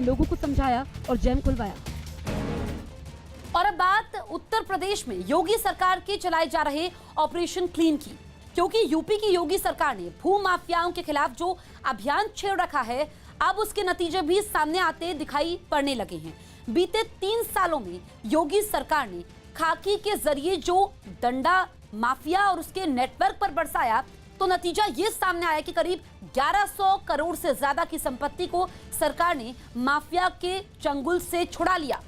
लोगों को समझाया और जैम खुलवाया। और अब बात उत्तर प्रदेश में योगी सरकार के चलाए जा रहे ऑपरेशन क्लीन की, क्योंकि यूपी की योगी सरकार ने भू माफियाओं के खिलाफ जो अभियान छेड़ रखा है, अब उसके नतीजे भी सामने आते दिखाई पड़ने लगे हैं। बीते 3 सालों में योगी सरकार ने खाकी के जरिए जो डंडा माफिया और उसके नेटवर्क पर बरसाया, तो नतीजा ये सामने आया कि करीब 1100 करोड़ से ज्यादा की संपत्ति को सरकार ने माफिया के चंगुल से छुड़ा लिया।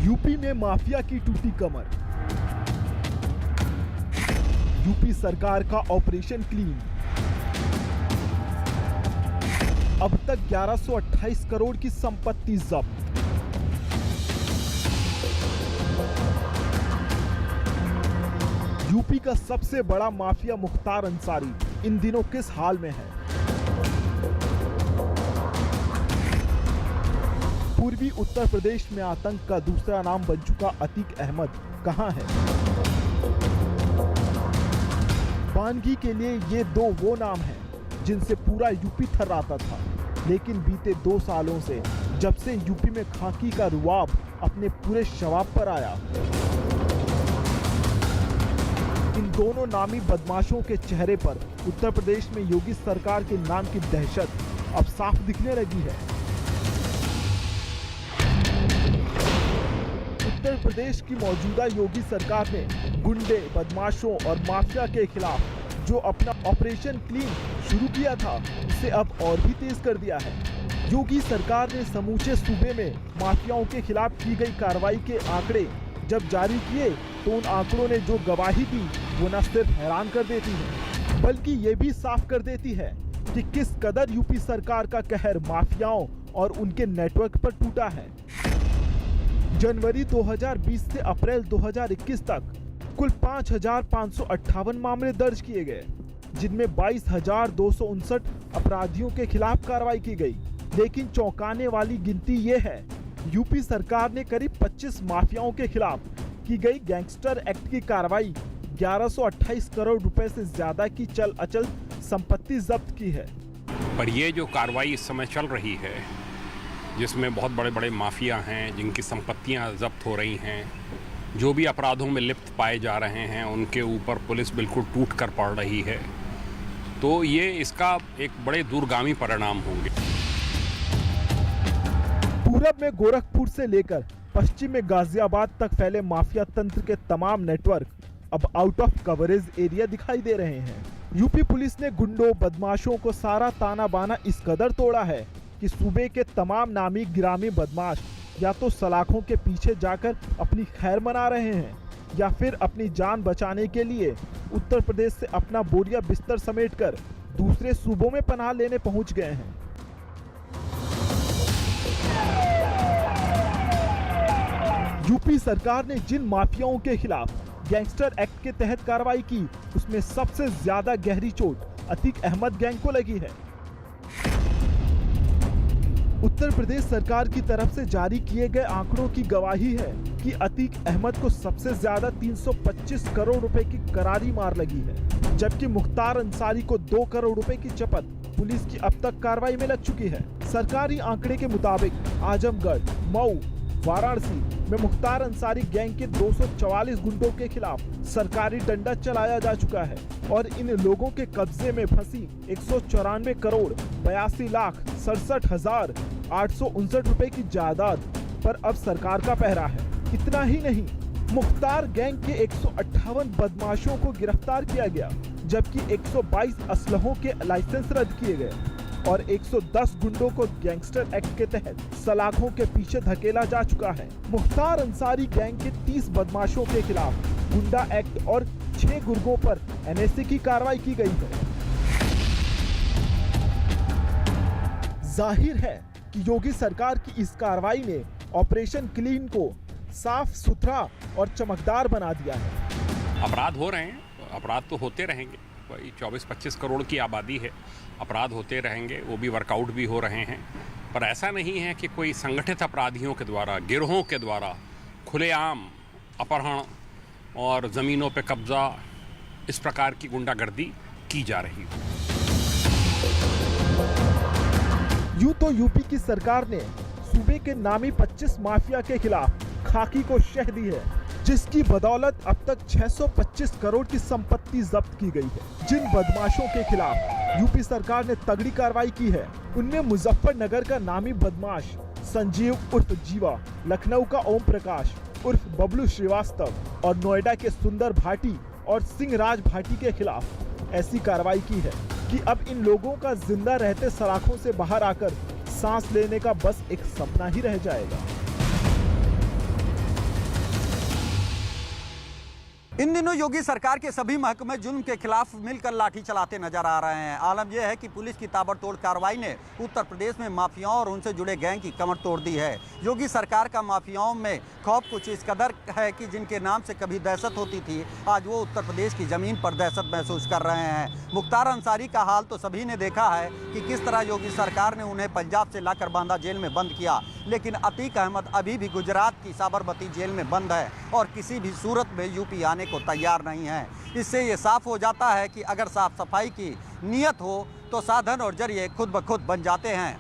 यूपी में माफिया की टूटी कमर। यूपी सरकार का ऑपरेशन क्लीन। अब तक 1128 करोड़ की संपत्ति जब्त। यूपी का सबसे बड़ा माफिया मुख्तार अंसारी इन दिनों किस हाल में है? पूर्वी उत्तर प्रदेश में आतंक का दूसरा नाम बन चुका अतीक अहमद कहां है? वानगी के लिए ये दो वो नाम हैं जिनसे पूरा यूपी थर्राता था, लेकिन बीते 2 सालों से जब से यूपी में खाकी का रुआब अपने पूरे शबाब पर आया, इन दोनों नामी बदमाशों के चेहरे पर उत्तर प्रदेश में योगी सरकार के नाम की दहशत अब साफ दिखने लगी है। उत्तर प्रदेश की मौजूदा योगी सरकार ने गुंडे, बदमाशों और माफिया के खिलाफ जो अपना ऑपरेशन क्लीन शुरू किया था, उसे अब और भी तेज कर दिया है। योगी सरकार ने समूचे सूबे में माफियाओं के खिलाफ की गई कार्रवाई के आंकड़े जब जारी किए, तो उन आंकड़ों ने जो गवाही दी वो न सिर्फ हैरान कर देती है, बल्कि ये भी साफ कर देती है कि किस कदर यूपी सरकार का कहर माफियाओं और उनके नेटवर्क पर टूटा है। जनवरी 2020 से अप्रैल 2021 तक कुल 5,558 मामले दर्ज किए गए, जिनमें 22,259 अपराधियों के खिलाफ कार्रवाई की गई। लेकिन चौंकाने वाली गिनती ये है, यूपी सरकार ने करीब 25 माफियाओं के खिलाफ की गई गैंगस्टर एक्ट की कार्रवाई 1128 करोड़ रुपए से ज्यादा की चल अचल संपत्ति जब्त की है। पर ये जो कार्रवाई इस समय चल रही है, जिसमें बहुत बड़े बड़े माफिया हैं, जिनकी संपत्तियां जब्त हो रही हैं, जो भी अपराधों में लिप्त पाए जा रहे हैं, उनके ऊपर पुलिस बिल्कुल टूट कर पड़ रही है, तो ये इसका एक बड़े दूरगामी परिणाम होंगे। पूरब में गोरखपुर से लेकर पश्चिम में गाजियाबाद तक फैले माफिया तंत्र के तमाम नेटवर्क अब आउट ऑफ कवरेज एरिया दिखाई दे रहे हैं। यूपी पुलिस ने गुंडों, बदमाशों को सारा ताना बाना इस कदर तोड़ा है कि सूबे के तमाम नामी गिरामी बदमाश या तो सलाखों के पीछे जाकर अपनी खैर मना रहे हैं, या फिर अपनी जान बचाने के लिए उत्तर प्रदेश से अपना बोरिया बिस्तर समेटकर दूसरे सूबों में पनाह लेने पहुंच गए हैं। यूपी सरकार ने जिन माफियाओं के खिलाफ गैंगस्टर एक्ट के तहत कार्रवाई की, उसमें सबसे ज्यादा गहरी चोट अतीक अहमद गैंग को लगी है। उत्तर प्रदेश सरकार की तरफ से जारी किए गए आंकड़ों की गवाही है कि अतीक अहमद को सबसे ज्यादा 325 करोड़ रुपए की करारी मार लगी है, जबकि मुख्तार अंसारी को 2 करोड़ रुपए की चपत पुलिस की अब तक कार्रवाई में लग चुकी है। सरकारी आंकड़े के मुताबिक आजमगढ़, मऊ, वाराणसी में मुख्तार अंसारी गैंग के 244 गुंडों के खिलाफ सरकारी डंडा चलाया जा चुका है और इन लोगों के कब्जे में फंसी 194 करोड़ 82 लाख 67,859 रुपए की जायदाद पर अब सरकार का पहरा है। इतना ही नहीं, मुख्तार गैंग के 158 बदमाशों को गिरफ्तार किया गया, जबकि 122 असलहों के लाइसेंस रद्द किए गए और 110 गुंडों को गैंगस्टर एक्ट के तहत सलाखों के पीछे धकेला जा चुका है। मुख्तार अंसारी गैंग के 30 बदमाशों के खिलाफ गुंडा एक्ट और 6 गुर्गों पर एनएसए की कार्रवाई की गई है। जाहिर है कि योगी सरकार की इस कार्रवाई ने ऑपरेशन क्लीन को साफ सुथरा और चमकदार बना दिया है। अपराध हो रहे हैं, अपराध तो होते रहेंगे, वही 24-25 करोड़ की आबादी है, अपराध होते रहेंगे, वो भी वर्कआउट भी हो रहे हैं। पर ऐसा नहीं है कि कोई संगठित अपराधियों के द्वारा, गिरोहों के द्वारा खुलेआम अपहरण और ज़मीनों पे कब्जा, इस प्रकार की गुंडागर्दी की जा रही है। यूं तो यूपी की सरकार ने सूबे के नामी 25 माफिया के खिलाफ खाकी को शह दी है, जिसकी बदौलत अब तक 625 करोड़ की संपत्ति जब्त की गई है। जिन बदमाशों के खिलाफ यूपी सरकार ने तगड़ी कार्रवाई की है, उनमें मुजफ्फरनगर का नामी बदमाश संजीव उर्फ जीवा, लखनऊ का ओम प्रकाश उर्फ बबलू श्रीवास्तव और नोएडा के सुंदर भाटी और सिंह राज भाटी के खिलाफ ऐसी कार्रवाई की है कि अब इन लोगों का जिंदा रहते सलाखों से बाहर आकर सांस लेने का बस एक सपना ही रह जाएगा। इन दिनों योगी सरकार के सभी महकमे जुल्म के खिलाफ मिलकर लाठी चलाते नजर आ रहे हैं। आलम यह है कि पुलिस की ताबड़तोड़ कार्रवाई ने उत्तर प्रदेश में माफियाओं और उनसे जुड़े गैंग की कमर तोड़ दी है। योगी सरकार का माफियाओं में खौफ कुछ इस कदर है कि जिनके नाम से कभी दहशत होती थी, आज वो उत्तर प्रदेश की जमीन पर दहशत महसूस कर रहे हैं। मुख्तार अंसारी का हाल तो सभी ने देखा है कि किस तरह योगी सरकार ने उन्हें पंजाब से लाकर बांदा जेल में बंद किया, लेकिन अतीक अहमद अभी भी गुजरात की साबरमती जेल में बंद है और किसी भी सूरत में यूपी आने को तैयार नहीं है। इससे ये साफ हो जाता है कि अगर साफ सफाई की नीयत हो तो साधन और जरिए खुद ब खुद बन जाते हैं।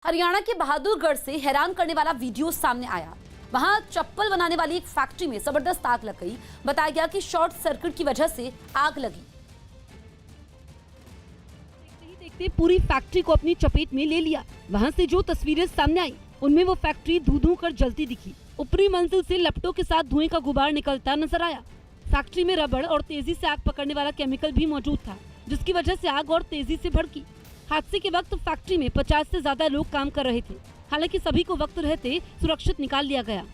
हरियाणा के बहादुरगढ़ से हैरान करने वाला वीडियो सामने आया। वहां चप्पल बनाने वाली एक फैक्ट्री में जबरदस्त आग लग गई। बताया गया कि शॉर्ट सर्किट की वजह से आग लगी। देखते पूरी फैक्ट्री को अपनी चपेट में ले लिया। वहां से जो तस्वीरें सामने आई, उनमें वो फैक्ट्री धू-धू कर जलती दिखी। ऊपरी मंजिल से लपटों के साथ धुएं का गुबार निकलता नजर आया। फैक्ट्री में रबड़ और तेजी से आग पकड़ने वाला केमिकल भी मौजूद था, जिसकी वजह से आग और तेजी से भड़की। हादसे के वक्त फैक्ट्री में 50 से ज्यादा लोग काम कर रहे थे। हालांकि सभी को वक्त रहते सुरक्षित निकाल लिया गया।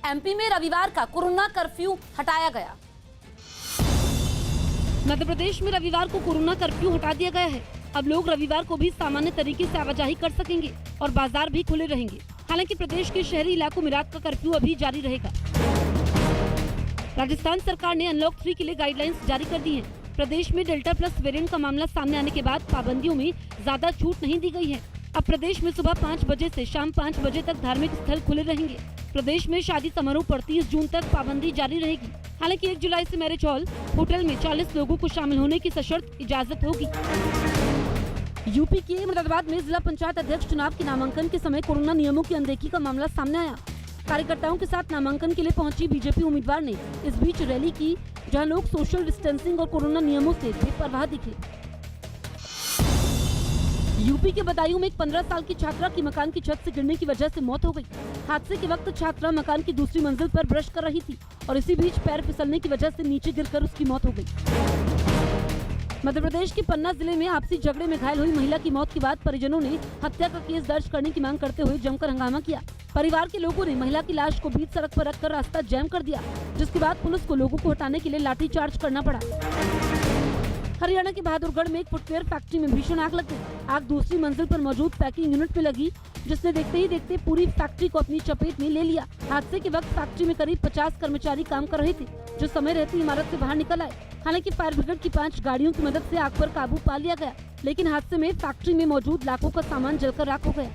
एमपी में रविवार का कोरोना कर्फ्यू हटाया गया। मध्य प्रदेश में रविवार को कोरोना कर्फ्यू हटा दिया गया है। अब लोग रविवार को भी सामान्य तरीके से आवाजाही कर सकेंगे और बाजार भी खुले रहेंगे। हालांकि प्रदेश के शहरी इलाकों में रात का कर्फ्यू अभी जारी रहेगा। राजस्थान सरकार ने अनलॉक 3 के लिए गाइडलाइंस जारी कर दी हैं। प्रदेश में डेल्टा प्लस वेरिएंट का मामला सामने आने के बाद पाबंदियों में ज्यादा छूट नहीं दी गई है। अब प्रदेश में सुबह 5 बजे से शाम 5 बजे तक धार्मिक स्थल खुले रहेंगे। प्रदेश में शादी समारोह पर 30 जून तक पाबंदी जारी रहेगी। हालांकि 1 जुलाई से मैरिज हॉल, होटल में 40 लोगों को शामिल होने की सशर्त इजाजत होगी। यूपी के मुरादाबाद में जिला पंचायत अध्यक्ष चुनाव के नामांकन के समय कोरोना नियमों की अनदेखी का मामला सामने आया। कार्यकर्ताओं के साथ नामांकन के लिए पहुंची बीजेपी उम्मीदवार ने इस बीच रैली की, जहां लोग सोशल डिस्टेंसिंग और कोरोना नियमों से बेपरवाह दिखे। यूपी के बदायूं में एक 15 साल की छात्रा की मकान की छत से गिरने की वजह से मौत हो गई। हादसे के वक्त छात्रा मकान की दूसरी मंजिल पर ब्रश कर रही थी और इसी बीच पैर फिसलने की वजह से नीचे गिरकर उसकी मौत हो गई। मध्य प्रदेश के पन्ना जिले में आपसी झगड़े में घायल हुई महिला की मौत के बाद परिजनों ने हत्या का केस दर्ज करने की मांग करते हुए जमकर हंगामा किया। परिवार के लोगों ने महिला की लाश को बीच सड़क पर रखकर रास्ता जैम कर दिया, जिसके बाद पुलिस को लोगों को हटाने के लिए लाठीचार्ज करना पड़ा। हरियाणा के बहादुरगढ़ में एक फुटवेयर फैक्ट्री में भीषण आग लग गई। आग दूसरी मंजिल पर मौजूद पैकिंग यूनिट में लगी, जिसने देखते ही देखते पूरी फैक्ट्री को अपनी चपेट में ले लिया। हादसे के वक्त फैक्ट्री में करीब 50 कर्मचारी काम कर रहे थे, जो समय रहते इमारत से बाहर निकल आए। हालांकि फायर ब्रिगेड की 5 गाड़ियों की मदद से आग पर काबू पा लिया गया, लेकिन हादसे में फैक्ट्री में मौजूद लाखों का सामान जलकर राख हो गया।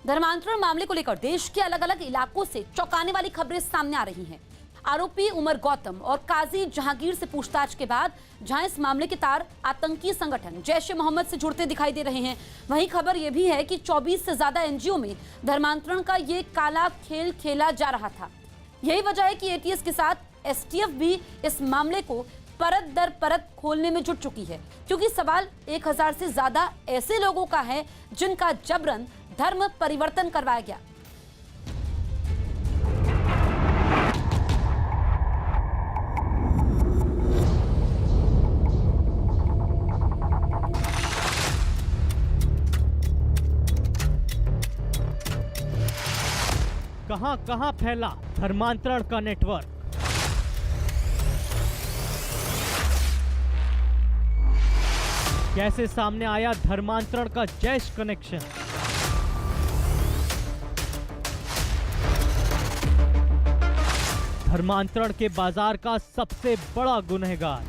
धर्मांतरण मामले को लेकर देश के अलग अलग इलाकों से चौंकाने वाली खबरें सामने आ रही हैं। आरोपी उमर गौतम और काजी जहांगीर से पूछताछ के बाद जहां इस मामले के तार आतंकी संगठन जैश ए मोहम्मद से जुड़ते दिखाई दे रहे हैं, वहीं खबर यह भी है कि 24 से ज्यादा एनजीओ में धर्मांतरण का ये काला खेल खेला जा रहा था। यही वजह है कि एटीएस के साथ एसटीएफ भी इस मामले को परत दर परत खोलने में जुट चुकी है, क्योंकि सवाल 1000 से ज्यादा ऐसे लोगों का है जिनका जबरन धर्म परिवर्तन करवाया गया। कहां फैला धर्मांतरण का नेटवर्क। कैसे सामने आया धर्मांतरण का जैश कनेक्शन। धर्मांतरण के बाजार का सबसे बड़ा गुनहगार।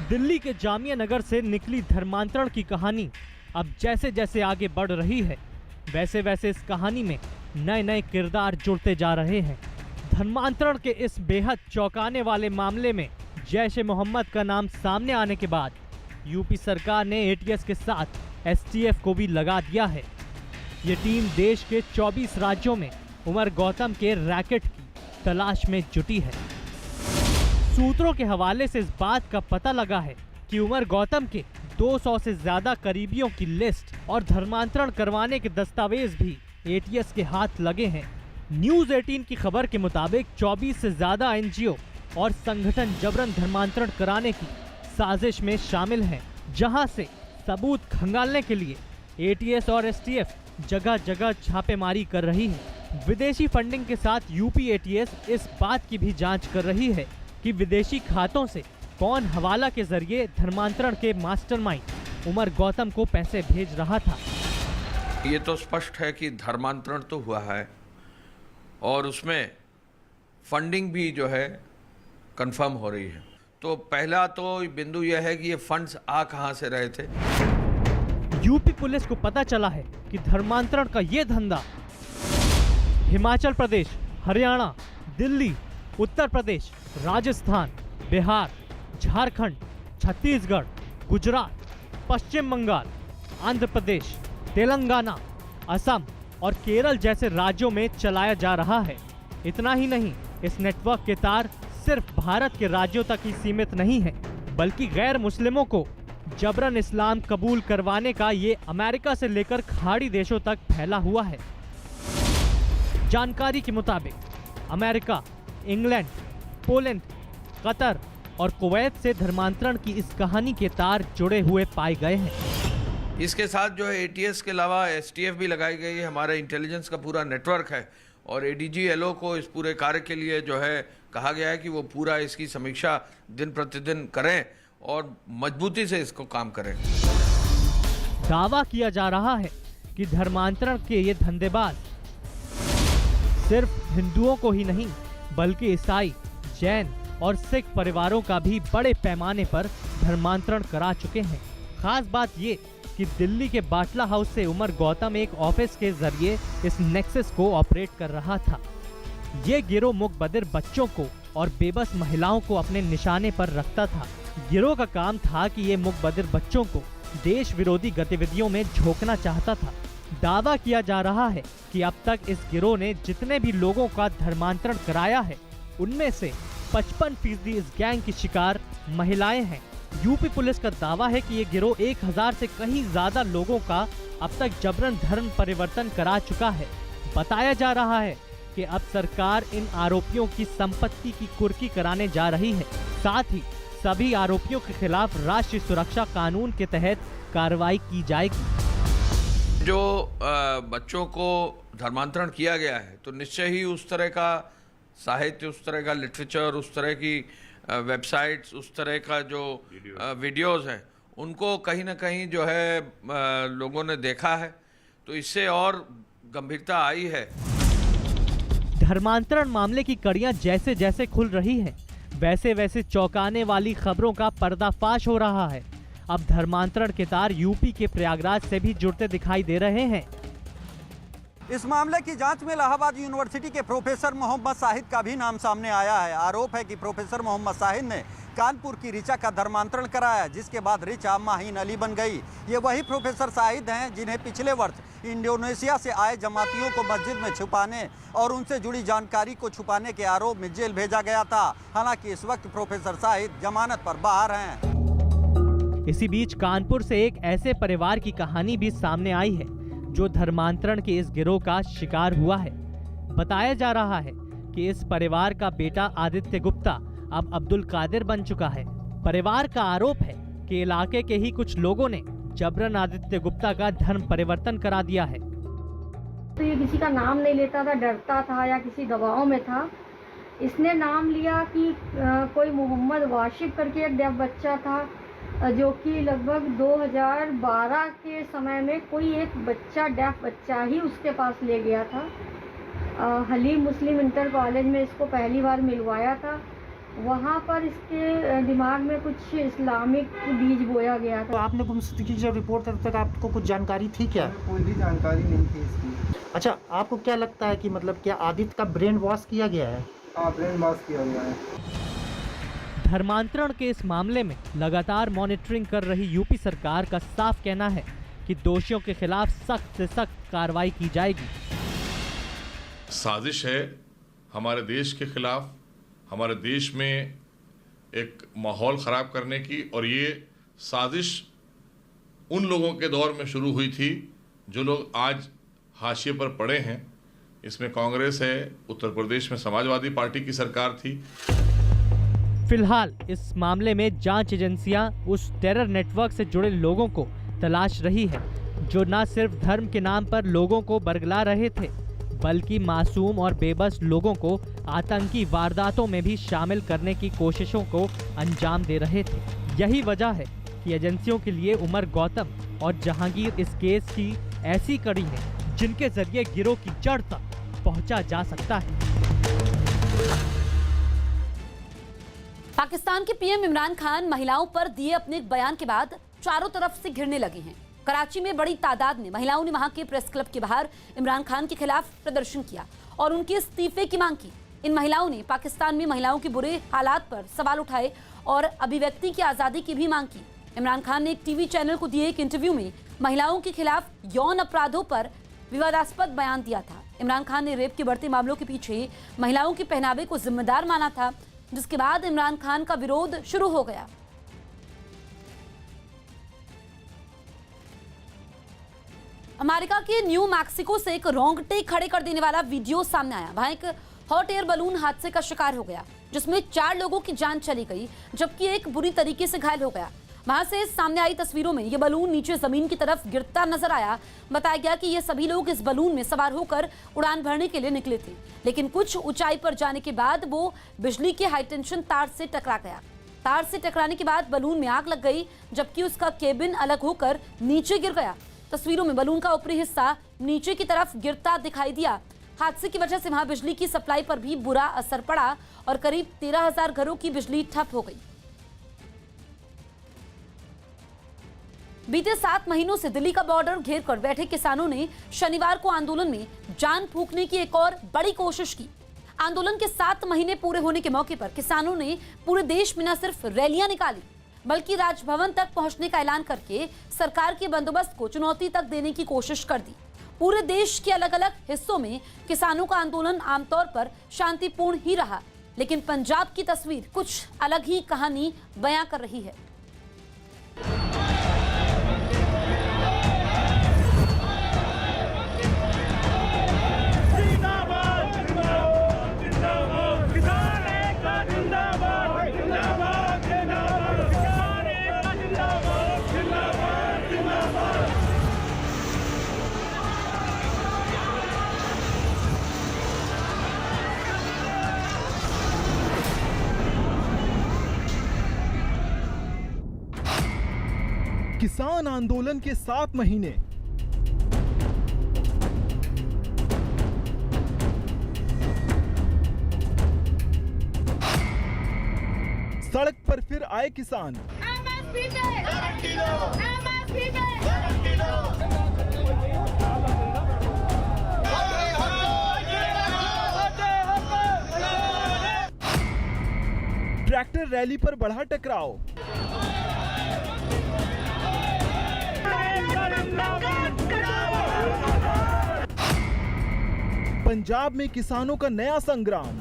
दिल्ली के जामिया नगर से निकली धर्मांतरण की कहानी अब जैसे जैसे आगे बढ़ रही है, वैसे वैसे इस कहानी में नए नए किरदार जुड़ते जा रहे हैं। धर्मांतरण के इस बेहद चौंकाने वाले मामले में जैश-ए-मोहम्मद का नाम सामने आने के बाद यूपी सरकार ने एटीएस के साथ एसटीएफ को भी लगा दिया है। ये टीम देश के 24 राज्यों में उमर गौतम के रैकेट की तलाश में जुटी है। सूत्रों के हवाले से इस बात का पता लगा है कि उमर गौतम के 200 से ज्यादा करीबियों की लिस्ट और धर्मांतरण करवाने के दस्तावेज भी एटीएस के हाथ लगे हैं। न्यूज़ 18 की खबर के मुताबिक 24 से ज्यादा एनजीओ और संगठन जबरन धर्मांतरण कराने की साजिश में शामिल हैं, जहां से सबूत खंगालने के लिए एटीएस और एसटीएफ जगह जगह छापेमारी कर रही है। विदेशी फंडिंग के साथ यूपी एटीएस इस बात की भी जांच कर रही है कि विदेशी खातों से कौन हवाला के जरिए धर्मांतरण के मास्टरमाइंड उमर गौतम को पैसे भेज रहा था। ये तो स्पष्ट है कि धर्मांतरण तो हुआ है और उसमें फंडिंग भी जो है कंफर्म हो रही है। तो पहला तो बिंदु यह है कि ये फंड्स आ कहां से रहे थे। यूपी पुलिस को पता चला है कि धर्मांतरण का ये धंधा हिमाचल प्रदेश, हरियाणा, दिल्ली, उत्तर प्रदेश, राजस्थान, बिहार, झारखंड, छत्तीसगढ़, गुजरात, पश्चिम बंगाल, आंध्र प्रदेश, तेलंगाना, असम और केरल जैसे राज्यों में चलाया जा रहा है। इतना ही नहीं, इस नेटवर्क के तार सिर्फ भारत के राज्यों तक ही सीमित नहीं है, बल्कि गैर मुस्लिमों को जबरन इस्लाम कबूल करवाने का ये अमेरिका से लेकर खाड़ी देशों तक फैला हुआ है। जानकारी के मुताबिक अमेरिका, इंग्लैंड, पोलैंड, कतर और कुवैत से धर्मांतरण की इस कहानी के तार जुड़े हुए पाए गए हैं। इसके साथ जो है एटीएस के अलावा एसटीएफ भी लगाई गई है। हमारे इंटेलिजेंस का पूरा नेटवर्क है और एडीजी-एलओ को इस पूरे कार्य के लिए जो है कहा गया है कि वो पूरा इसकी समीक्षा दिन प्रतिदिन करें और मजबूती से इसको काम करें। दावा किया जा रहा है कि धर्मांतरण के ये धंधेबाज सिर्फ हिंदुओं को ही नहीं, बल्कि ईसाई, जैन और सिख परिवारों का भी बड़े पैमाने पर धर्मांतरण करा चुके हैं। खास बात ये कि दिल्ली के बाटला हाउस से उमर गौतम एक ऑफिस के जरिए इस नेक्सस को ऑपरेट कर रहा था। ये गिरोह मुकबदिर बच्चों को और बेबस महिलाओं को अपने निशाने पर रखता था। गिरोह का काम था कि ये मुकबदिर बच्चों को देश विरोधी गतिविधियों में झोंकना चाहता था। दावा किया जा रहा है कि अब तक इस गिरोह ने जितने भी लोगों का धर्मांतरण कराया है, उनमें से 55% इस गैंग की शिकार महिलाएं हैं। यूपी पुलिस का दावा है कि ये गिरोह 1000 से कहीं ज्यादा लोगों का अब तक जबरन धर्म परिवर्तन करा चुका है। बताया जा रहा है कि अब सरकार इन आरोपियों की संपत्ति की कुर्की कराने जा रही है। साथ ही सभी आरोपियों के खिलाफ राष्ट्रीय सुरक्षा कानून के तहत कार्रवाई की जाएगी। जो बच्चों को धर्मांतरण किया गया है तो निश्चय ही उस तरह का साहित्य, उस तरह का लिटरेचर, उस तरह की वेबसाइट्स, उस तरह का जो वीडियोस हैं, उनको कहीं ना कहीं जो है लोगों ने देखा है, तो इससे और गंभीरता आई है। धर्मांतरण मामले की कड़ियां जैसे जैसे खुल रही हैं, वैसे वैसे चौंकाने वाली खबरों का पर्दाफाश हो रहा है। अब धर्मांतरण के तार यूपी के प्रयागराज से भी जुड़ते दिखाई दे रहे हैं। इस मामले की जांच में इलाहाबाद यूनिवर्सिटी के प्रोफेसर मोहम्मद शाहिद का भी नाम सामने आया है। आरोप है कि प्रोफेसर मोहम्मद शाहिद ने कानपुर की ऋचा का धर्मांतरण कराया, जिसके बाद ऋचा माहीन अली बन गई। ये वही प्रोफेसर शाहिद हैं जिन्हें पिछले वर्ष इंडोनेशिया से आए जमातियों को मस्जिद में छुपाने और उनसे जुड़ी जानकारी को छुपाने के आरोप में जेल भेजा गया था। हालांकि इस वक्त प्रोफेसर शाहिद जमानत पर बाहर हैं। इसी बीच कानपुर से एक ऐसे परिवार की कहानी भी सामने आई है जो धर्मांतरण के इस गिरोह का शिकार हुआ है। बताया जा रहा है कि इस परिवार का बेटा आदित्य गुप्ता अब अब्दुल कादिर बन चुका है। परिवार का आरोप है कि इलाके के ही कुछ लोगों ने जबरन आदित्य गुप्ता का धर्म परिवर्तन करा दिया है। तो ये किसी का नाम नहीं लेता था, डरता था या किसी दबाव में था। इसने नाम लिया कि कोई मोहम्मद वाशिफ करके एक डेफ बच्चा था, जो कि लगभग 2012 के समय में कोई एक बच्चा, डेफ बच्चा ही उसके पास ले गया था। हलीम मुस्लिम इंटर कॉलेज में इसको पहली बार मिलवाया था। वहाँ पर इसके दिमाग में कुछ इस्लामिक बीज बोया गया तो था। आपने गुमशुदगी की जब रिपोर्ट तब तक आपको कुछ जानकारी थी क्या? कोई भी जानकारी नहीं थी इसकी। अच्छा, आपको क्या लगता है कि मतलब क्या आदित्य का ब्रेन वॉश किया गया है? हाँ, ब्रेन वॉश किया गया है। धर्मांतरण के इस मामले में लगातार मॉनिटरिंग कर रही यूपी सरकार का साफ कहना है कि दोषियों के खिलाफ सख्त से सख्त कार्रवाई की जाएगी। साजिश है हमारे देश के खिलाफ, हमारे देश में एक माहौल ख़राब करने की, और ये साजिश उन लोगों के दौर में शुरू हुई थी जो लोग आज हाशिए पर पड़े हैं। इसमें कांग्रेस है, उत्तर प्रदेश में समाजवादी पार्टी की सरकार थी। फिलहाल इस मामले में जांच एजेंसियां उस टेरर नेटवर्क से जुड़े लोगों को तलाश रही है जो न सिर्फ धर्म के नाम पर लोगों को बरगला रहे थे, बल्कि मासूम और बेबस लोगों को आतंकी वारदातों में भी शामिल करने की कोशिशों को अंजाम दे रहे थे। यही वजह है कि एजेंसियों के लिए उमर गौतम और जहांगीर इस केस की ऐसी कड़ी है जिनके जरिए गिरोह की जड़ तक पहुंचा जा सकता है। पाकिस्तान के पीएम इमरान खान महिलाओं पर दिए अपने एक बयान के बाद चारों तरफ से घिरने लगे हैं। कराची में बड़ी तादाद में महिलाओं ने वहां के प्रेस क्लब के बाहर इमरान खान के खिलाफ प्रदर्शन किया और उनके इस्तीफे की मांग की। इन महिलाओं ने पाकिस्तान में महिलाओं के बुरे हालात पर सवाल उठाए और अभिव्यक्ति की आज़ादी की भी मांग की। इमरान खान ने एक टीवी चैनल को दिए एक इंटरव्यू में महिलाओं के खिलाफ यौन अपराधों पर विवादास्पद बयान दिया था। इमरान खान ने रेप के बढ़ते मामलों के पीछे महिलाओं के पहनावे को जिम्मेदार माना था, जिसके बाद इमरान खान का विरोध शुरू हो गया। अमेरिका के न्यू मैक्सिको से एक रोंगटे खड़े कर देने वाला वीडियो सामने आया। वहां एक हॉट एयर बलून हादसे का शिकार हो गया जिसमें 4 लोगों की जान चली गई जबकि एक बुरी तरीके से घायल हो गया। वहां से सामने आई तस्वीरों में यह बलून नीचे जमीन की तरफ गिरता नजर आया। बताया गया कि ये सभी लोग इस बलून में सवार होकर उड़ान भरने के लिए निकले थे, लेकिन कुछ ऊंचाई पर जाने के बाद वो बिजली के हाईटेंशन तार से टकरा गया। तार से टकराने के बाद बलून में आग लग गई जबकि उसका केबिन अलग होकर नीचे गिर गया। तस्वीरों में बलून का ऊपरी हिस्सा नीचे की तरफ गिरता दिखाई दिया। हादसे की वजह से वहां बिजली की सप्लाई पर भी बुरा असर पड़ा और करीब 13,000 घरों की बिजली ठप हो गई। बीते 7 महीनों से दिल्ली का बॉर्डर घेर कर बैठे किसानों ने शनिवार को आंदोलन में जान फूंकने की एक और बड़ी कोशिश की। आंदोलन के 7 महीने पूरे होने के मौके पर किसानों ने पूरे देश में न सिर्फ रैलियां निकाली बल्कि राजभवन तक पहुंचने का ऐलान करके सरकार के बंदोबस्त को चुनौती तक देने की कोशिश कर दी। पूरे देश के अलग अलग हिस्सों में किसानों का आंदोलन आमतौर पर शांतिपूर्ण ही रहा, लेकिन पंजाब की तस्वीर कुछ अलग ही कहानी बयां कर रही है। किसान आंदोलन के 7 महीने, सड़क पर फिर आए किसान। ट्रैक्टर रैली पर बढ़ा टकराव। पंजाब में किसानों का नया संग्राम।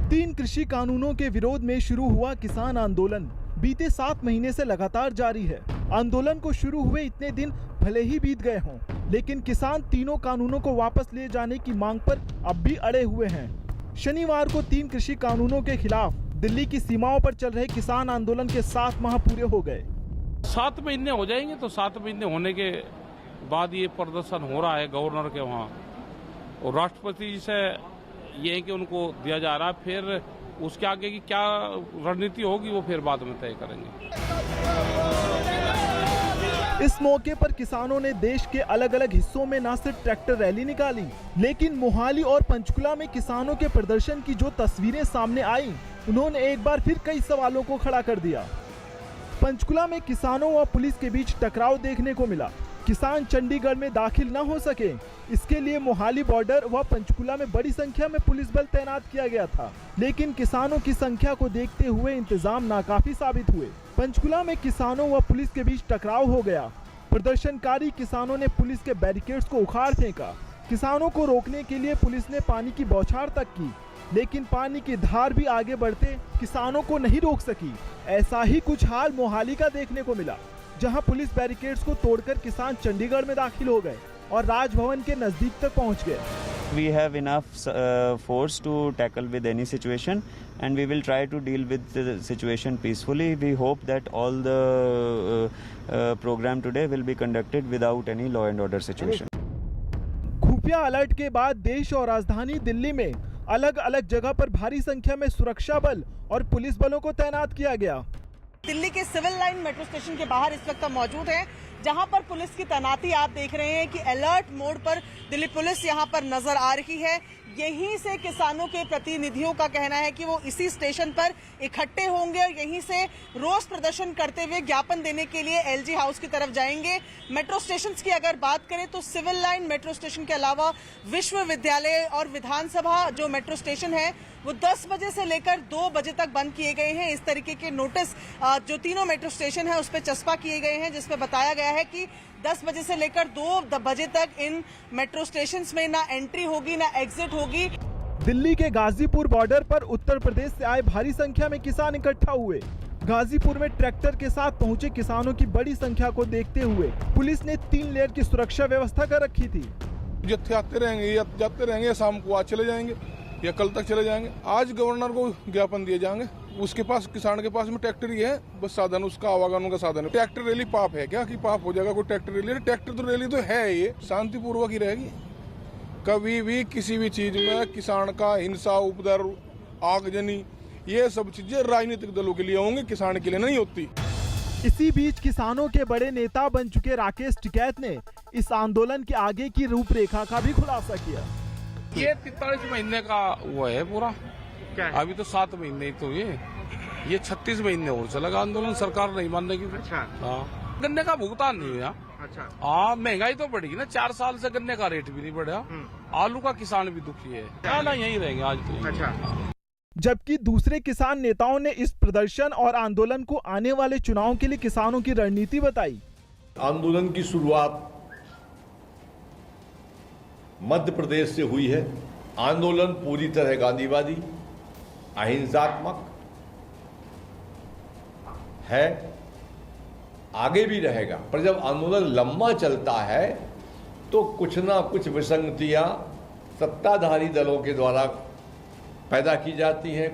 तीन कृषि कानूनों के विरोध में शुरू हुआ किसान आंदोलन बीते 7 महीने से लगातार जारी है। आंदोलन को शुरू हुए इतने दिन भले ही बीत गए हों, लेकिन किसान तीनों कानूनों को वापस ले जाने की मांग पर अब भी अड़े हुए हैं। शनिवार को 3 कृषि कानूनों के खिलाफ दिल्ली की सीमाओं पर चल रहे किसान आंदोलन के 7 माह पूरे हो गए। 7 महीने हो जाएंगे तो 7 महीने होने के बाद ये प्रदर्शन हो रहा है गवर्नर के वहाँ, और राष्ट्रपति जी से ये है कि उनको दिया जा रहा है। फिर उसके आगे की क्या रणनीति होगी वो फिर बाद में तय करेंगे। इस मौके पर किसानों ने देश के अलग अलग हिस्सों में न सिर्फ ट्रैक्टर रैली निकाली, लेकिन मोहाली और पंचकुला में किसानों के प्रदर्शन की जो तस्वीरें सामने आई, उन्होंने एक बार फिर कई सवालों को खड़ा कर दिया। पंचकुला में किसानों व पुलिस के बीच टकराव देखने को मिला। किसान चंडीगढ़ में दाखिल न हो सके, इसके लिए मोहाली बॉर्डर व पंचकुला में बड़ी संख्या में पुलिस बल तैनात किया गया था, लेकिन किसानों की संख्या को देखते हुए इंतजाम नाकाफी साबित हुए। पंचकुला में किसानों व पुलिस के बीच टकराव हो गया। प्रदर्शनकारी किसानों ने पुलिस के बैरिकेड्स को उखाड़ फेंका। किसानों को रोकने के लिए पुलिस ने पानी की बौछार तक की, लेकिन पानी की धार भी आगे बढ़ते किसानों को नहीं रोक सकी। ऐसा ही कुछ हाल मोहाली का देखने को मिला, जहां पुलिस बैरिकेड्स को तोड़कर किसान चंडीगढ़ में दाखिल हो गए और राजभवन के नजदीक तक पहुंच गए। We have enough force to tackle with any situation, and we will try to deal with the situation peacefully. We hope that all the program today will be conducted without any law and order situation. खुफिया alert के बाद देश और राजधानी दिल्ली में अलग अलग जगह पर भारी संख्या में सुरक्षा बल और पुलिस बलों को तैनात किया गया। दिल्ली के सिविल लाइन मेट्रो स्टेशन के बाहर इस वक्त हम मौजूद हैं, जहां पर पुलिस की तैनाती आप देख रहे हैं कि अलर्ट मोड पर दिल्ली पुलिस यहां पर नजर आ रही है। यहीं से किसानों के प्रतिनिधियों का कहना है कि वो इसी स्टेशन पर इकट्ठे होंगे और यहीं से रोज प्रदर्शन करते हुए ज्ञापन देने के लिए एलजी हाउस की तरफ जाएंगे। मेट्रो स्टेशंस की अगर बात करें तो सिविल लाइन मेट्रो स्टेशन के अलावा विश्वविद्यालय और विधानसभा जो मेट्रो स्टेशन है वो 10 बजे से लेकर 2 बजे तक बंद किए गए हैं। इस तरीके के नोटिस जो तीनों मेट्रो स्टेशन है उस पर चस्पा किए गए हैं, जिसमें बताया गया है कि 10 बजे से लेकर 2 बजे तक इन मेट्रो स्टेशंस में ना एंट्री होगी ना एग्जिट होगी। दिल्ली के गाजीपुर बॉर्डर पर उत्तर प्रदेश से आए भारी संख्या में किसान इकट्ठा हुए। गाजीपुर में ट्रैक्टर के साथ पहुंचे किसानों की बड़ी संख्या को देखते हुए पुलिस ने 3 लेयर की सुरक्षा व्यवस्था कर रखी थी। जत्थे आते रहेंगे या जाते रहेंगे, शाम को आज चले जाएंगे या कल तक चले जाएंगे। आज गवर्नर को ज्ञापन दिए जाएंगे, उसके पास किसान के पास में ट्रैक्टर ही है, बस साधन उसका आवागमन का साधन है। ट्रैक्टर रैली पाप है क्या कि पाप हो जाएगा कोई ट्रैक्टर रैली? ट्रैक्टर तो रैली तो है, ये शांतिपूर्वक ही रहेगी। कभी भी किसी भी चीज में किसान का हिंसा, उपद्रव, आगजनी, ये सब चीजें राजनीतिक दलों के लिए होंगी, किसान के लिए नहीं होती। इसी बीच किसानों के बड़े नेता बन चुके राकेश टिकैत ने इस आंदोलन के आगे की रूपरेखा का भी खुलासा किया। ये 43 महीने का वो है पूरा, क्या है? अभी तो 7 महीने तो ये 36 महीने और चलेगा आंदोलन, सरकार नहीं मानने की। अच्छा। हाँ, गन्ने का भुगतान नहीं हुआ। अच्छा। हाँ, महंगाई तो बढ़ी ना, 4 साल से गन्ने का रेट भी नहीं बढ़ा। आलू का किसान भी दुखी है। ना यही रहेंगे आज तो। अच्छा। जबकि दूसरे किसान नेताओं ने इस प्रदर्शन और आंदोलन को आने वाले चुनाव के लिए किसानों की रणनीति बताई। आंदोलन की शुरुआत मध्य प्रदेश से हुई है। आंदोलन पूरी तरह गांधीवादी, अहिंसात्मक है, आगे भी रहेगा। पर जब आंदोलन लंबा चलता है तो कुछ ना कुछ विसंगतियां सत्ताधारी दलों के द्वारा पैदा की जाती है।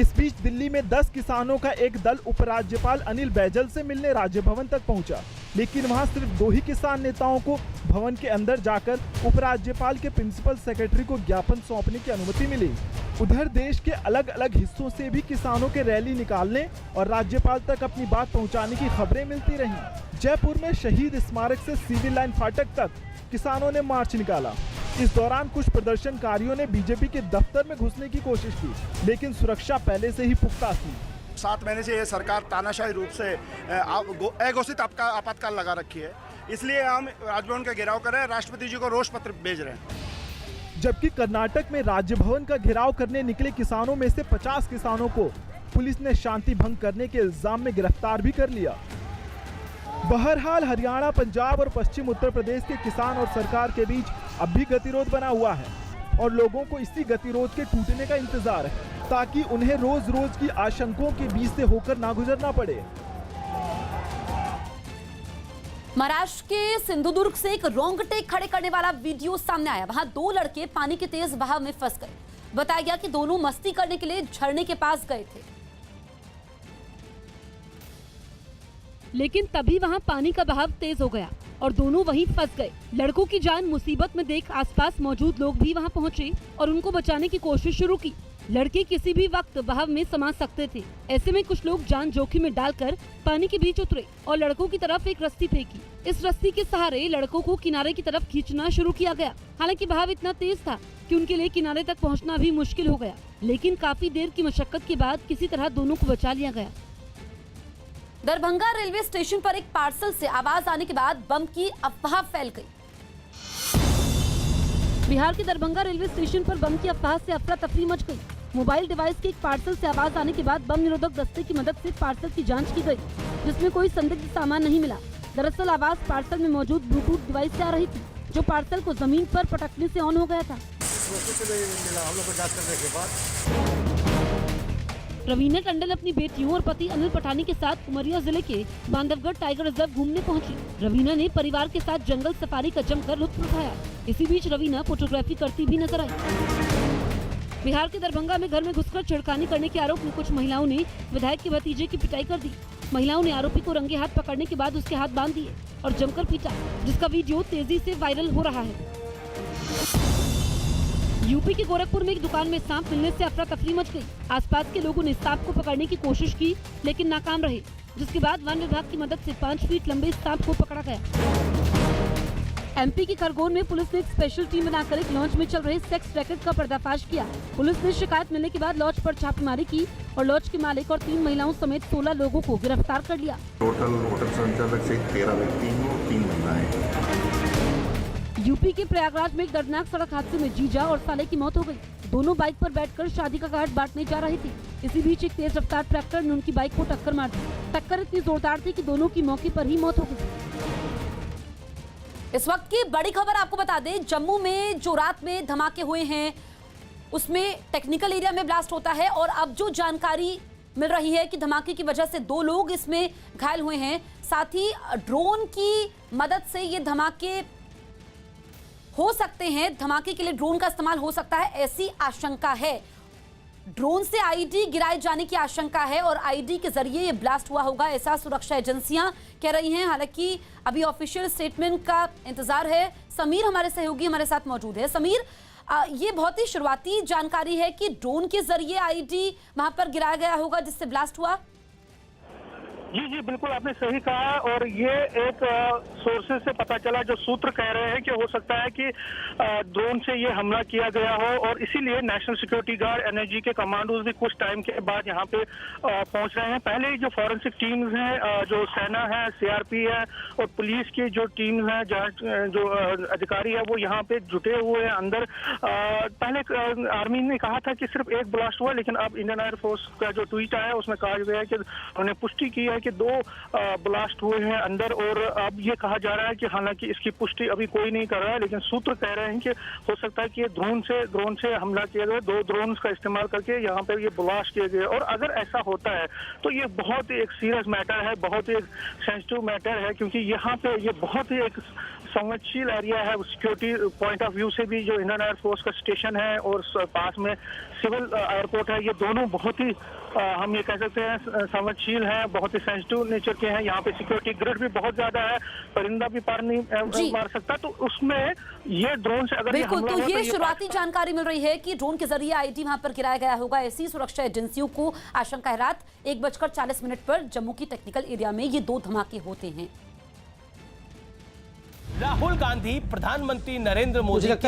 इस बीच दिल्ली में 10 किसानों का एक दल उपराज्यपाल अनिल बैजल से मिलने राज्य भवन तक पहुंचा, लेकिन वहां सिर्फ 2 ही किसान नेताओं को भवन के अंदर जाकर उपराज्यपाल के प्रिंसिपल सेक्रेटरी को ज्ञापन सौंपने की अनुमति मिली। उधर देश के अलग अलग हिस्सों से भी किसानों के रैली निकालने और राज्यपाल तक अपनी बात पहुंचाने की खबरें मिलती रहीं। जयपुर में शहीद स्मारक से सिविल लाइन फाटक तक किसानों ने मार्च निकाला। इस दौरान कुछ प्रदर्शनकारियों ने बीजेपी के दफ्तर में घुसने की कोशिश की, लेकिन सुरक्षा पहले से ही पुख्ता थी। 7 महीने से ये सरकार तानाशाही रूप से अघोषित आपातकाल लगा रखी है, इसलिए हम राजभवन का घेराव कर रहे हैं, राष्ट्रपति जी को रोष पत्र भेज रहे हैं। जबकि कर्नाटक में राजभवन का घेराव करने निकले किसानों में से 50 किसानों को पुलिस ने शांति भंग करने के इल्जाम में गिरफ्तार भी कर लिया। बहरहाल हरियाणा, पंजाब और पश्चिम उत्तर प्रदेश के किसान और सरकार के बीच अब भी गतिरोध बना हुआ है और लोगों को इसी गतिरोध के टूटने का इंतजार है, ताकि उन्हें रोज रोज की आशंकाओं के बीच से होकर ना गुजरना पड़े। महाराष्ट्र के सिंधुदुर्ग से एक रोंगटे खड़े करने वाला वीडियो सामने आया। वहां 2 लड़के पानी के तेज बहाव में फंस गए। बताया गया कि दोनों मस्ती करने के लिए झरने के पास गए थे, लेकिन तभी वहां पानी का बहाव तेज हो गया और दोनों वहीं फंस गए। लड़कों की जान मुसीबत में देख आसपास मौजूद लोग भी वहां पहुंचे और उनको बचाने की कोशिश शुरू की, लड़के किसी भी वक्त बहाव में समा सकते थे। ऐसे में कुछ लोग जान जोखिम में डालकर पानी के बीच उतरे और लड़कों की तरफ एक रस्सी फेंकी। इस रस्सी के सहारे लड़कों को किनारे की तरफ खींचना शुरू किया गया। हालांकि बहाव इतना तेज था कि उनके लिए किनारे तक पहुंचना भी मुश्किल हो गया, लेकिन काफी देर की मशक्कत के बाद किसी तरह दोनों को बचा लिया गया। दरभंगा रेलवे स्टेशन पर एक पार्सल से आवाज आने के बाद बम की अफवाह फैल गई। बिहार के दरभंगा रेलवे स्टेशन पर बम की अफवाह से अफरा तफरी मच गई। मोबाइल डिवाइस के एक पार्सल से आवाज आने के बाद बम निरोधक दस्ते की मदद से पार्सल की जांच की गई, जिसमें कोई संदिग्ध सामान नहीं मिला। दरअसल आवाज पार्सल में मौजूद ब्लूटूथ डिवाइस से आ रही थी, जो पार्सल को जमीन पर पटकने से ऑन हो गया था। रवीना टंडन अपनी बेटियों और पति अनिल पठानी के साथ उमरिया जिले के बांधवगढ़ टाइगर रिजर्व घूमने पहुंची। रवीना ने परिवार के साथ जंगल सफारी का जमकर लुत्फ उठाया। इसी बीच रवीना फोटोग्राफी करती भी नजर आई। बिहार के दरभंगा में घर में घुसकर छेड़खानी करने के आरोप में कुछ महिलाओं ने विधायक के भतीजे की पिटाई कर दी। महिलाओं ने आरोपी को रंगे हाथ पकड़ने के बाद उसके हाथ बांध दिए और जमकर पीटा, जिसका वीडियो तेजी से वायरल हो रहा है। यूपी के गोरखपुर में एक दुकान में सांप मिलने से अफरा तफरी मच गई। आसपास के लोगों ने सांप को पकड़ने की कोशिश की, लेकिन नाकाम रहे, जिसके बाद वन विभाग की मदद से 5 फीट लंबे सांप को पकड़ा गया। एमपी की खरगोन में पुलिस ने एक स्पेशल टीम बनाकर एक लॉन्च में चल रहे सेक्स रैकेट का पर्दाफाश किया। पुलिस ने शिकायत मिलने के बाद लॉन्च पर छापेमारी की और लॉन्च के मालिक और 3 महिलाओं समेत 16 लोगों को गिरफ्तार कर लिया। टोटल होटल संचालक सहित 13 व्यक्ति और 3 महिलाएं। यूपी के प्रयागराज में एक दर्दनाक सड़क हादसे में जीजा और साले की मौत हो गई। दोनों बाइक पर बैठकर शादी का कार्ड बांटने जा रही थी। इसी बीच एक तेज रफ्तार ट्रैक्टर ने उनकी बाइक को टक्कर मार दी। टक्कर इतनी जोरदार थी कि दोनों की मौके पर ही मौत हो गई। इस वक्त की बड़ी खबर आपको बता दें, जम्मू में जो रात में धमाके हुए हैं उसमें टेक्निकल एरिया में ब्लास्ट होता है और अब जो जानकारी मिल रही है कि धमाके की वजह से 2 लोग इसमें घायल हुए हैं। साथ ही ड्रोन की मदद से ये धमाके हो सकते हैं, धमाके के लिए ड्रोन का इस्तेमाल हो सकता है, ऐसी आशंका है। ड्रोन से आईडी गिराए जाने की आशंका है और आईडी के जरिए ये ब्लास्ट हुआ होगा, ऐसा सुरक्षा एजेंसियां कह रही हैं। हालांकि अभी ऑफिशियल स्टेटमेंट का इंतजार है। समीर हमारे सहयोगी हमारे साथ मौजूद है। समीर, ये बहुत ही शुरुआती जानकारी है कि ड्रोन के जरिए आईडी वहां पर गिराया गया होगा जिससे ब्लास्ट हुआ। जी बिल्कुल आपने सही कहा और ये एक सोर्सेज से पता चला, जो सूत्र कह रहे हैं कि हो सकता है कि ड्रोन से ये हमला किया गया हो और इसीलिए नेशनल सिक्योरिटी गार्ड, एनएसजी के कमांडोज भी कुछ टाइम के बाद यहाँ पे पहुंच रहे हैं। पहले ही जो फॉरेंसिक टीम्स हैं, जो सेना है, सीआरपी है और पुलिस की जो टीम्स हैं, जो अधिकारी है, वो यहाँ पे जुटे हुए हैं अंदर। पहले आर्मी ने कहा था कि सिर्फ एक ब्लास्ट हुआ, लेकिन अब इंडियन एयरफोर्स का जो ट्वीट आया उसमें कहा गया है कि उन्होंने पुष्टि की है कि 2 ब्लास्ट हुए हैं अंदर। और अब ये कहा जा रहा है कि हालांकि इसकी पुष्टि अभी कोई नहीं कर रहा है, लेकिन सूत्र कह रहे हैं कि हो सकता है कि ये ड्रोन से हमला किया गया, 2 ड्रोन का इस्तेमाल करके यहाँ पे ये ब्लास्ट किया गया। और अगर ऐसा होता है तो ये बहुत ही एक सीरियस मैटर है, बहुत ही एक सेंसिटिव मैटर है, क्योंकि यहाँ पे ये बहुत ही एक संवेदनशील एरिया है सिक्योरिटी पॉइंट ऑफ व्यू से भी। जो इंडियन एयरफोर्स का स्टेशन है और पास में सिविल एयरपोर्ट है, ये दोनों बहुत ही हम ये कह सकते हैं संवेदनशील है, बहुत ही सेंसिटिव नेचर के हैं। यहाँ पे सिक्योरिटी ग्रिड भी बहुत ज्यादा है, परिंदा भी पार नहीं मार सकता। तो उसमें ये ड्रोन से अगर बिल्कुल, तो ये शुरुआती जानकारी मिल रही है कि ड्रोन के जरिए आईडी वहां पर गिराया गया होगा, ऐसी सुरक्षा एजेंसियों को आशंका है। रात 1:40 पर जम्मू की टेक्निकल एरिया में ये 2 धमाके होते हैं। राहुल गांधी प्रधानमंत्री नरेंद्र मोदी